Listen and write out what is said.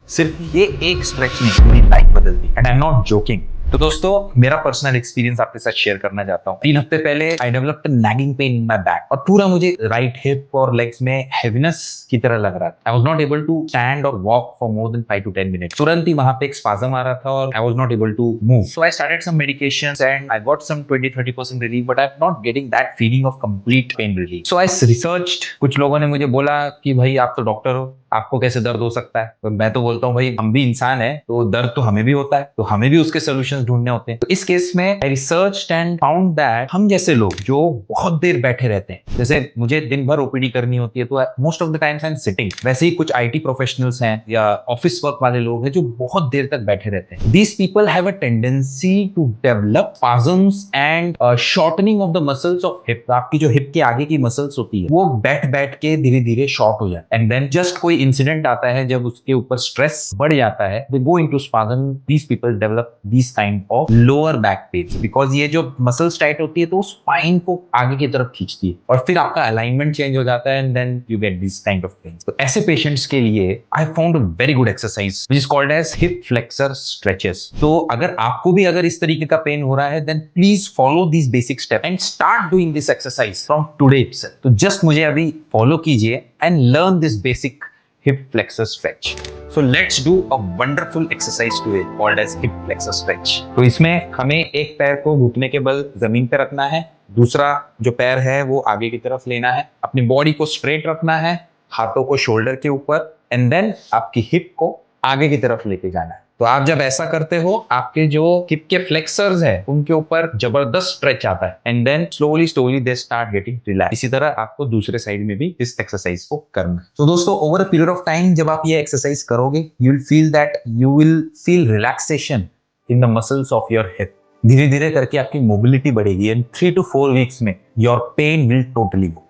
सिर्फ ये एक स्ट्रेच ने पूरी लाइफ बदल दी and I am not joking. तो दोस्तों मेरा पर्सनल एक्सपीरियंस आपके साथ शेयर करना चाहता हूँ। 3 हफ्ते पहले I developed nagging pain in my back और पूरा मुझे राइट हिप और लेग्स में हेवीनेस की तरह लग रहा था। I was not able to stand और walk for more than 5 to 10 minutes. तुरंत ही वहां पे एक स्पाज्म आ रहा था और I was not able to move. So I started some medications and I got some 20-30% relief, but I am not getting that feeling of complete pain relief. So I researched. कुछ लोगों ने मुझे बोला कि भाई आप तो डॉक्टर हो, आपको कैसे दर्द हो सकता है। तो मैं तो बोलता हूँ भाई हम भी इंसान है, तो दर्द तो हमें भी होता है, तो हमें भी उसके सोल्यूशंस ढूंढने होते हैं। तो इस केस में आई रिसर्च्ड एंड फाउंड दैट हम जैसे लोग जो बहुत देर बैठे रहते हैं, जैसे मुझे दिन भर ओपीडी करनी होती है तो most of the times I am sitting, वैसे ही कुछ आईटी प्रोफेशनल्स हैं या ऑफिस वर्क वाले लोग हैं जो बहुत देर तक बैठे रहते हैं। These people have a tendency to develop spasms and shortening of the muscles of hip. आपकी जो हिप के आगे की मसल्स होती है वो बैठ बैठ के धीरे धीरे शॉर्ट हो जाए एंड देन जस्ट कोई इंसिडेंट आता है जब उसके ऊपर स्ट्रेस बढ़ जाता है, they go into spasm. These people develop this kind of lower back pain because ये जो मसल्स टाइट होती है तो स्पाइन को आगे की तरफ खींचती है और फिर आपका अलाइनमेंट चेंज हो जाता है and then you get this kind of pain. तो ऐसे पेशेंट्स के लिए I found a very good exercise which is called as hip flexor stretches. तो अगर आपको भी अगर इस तरीके का पेन हो रहा है then please follow this basic step and start doing this exercise from today itself. तो जस्ट मुझे अभी फॉलो कीजिए and learn this basic hip flexor stretch. So let's do a wonderful exercise today called as hip flexor stretch. तो इसमें हमें एक पैर को घुटने के बल जमीन पे रखना है, दूसरा जो पैर है वो आगे की तरफ लेना है, अपनी बॉडी को स्ट्रेट रखना है, हाथों को शोल्डर के ऊपर एंड देन आपकी हिप को आगे की तरफ लेके जाना है। तो आप जब ऐसा करते हो आपके जो हिप के फ्लेक्सर्स हैं उनके ऊपर जबरदस्त स्ट्रेच आता है and then slowly slowly they start getting relax. इसी तरह आपको दूसरे साइड में भी इस एक्सरसाइज को करना है। तो दोस्तों over a period of time जब आप ये एक्सरसाइज करोगे you will feel relaxation in the muscles of your hip. धीरे धीरे करके आपकी मोबिलिटी बढ़ेगी एंड 3 to 4 वीक्स में your pain will totally go.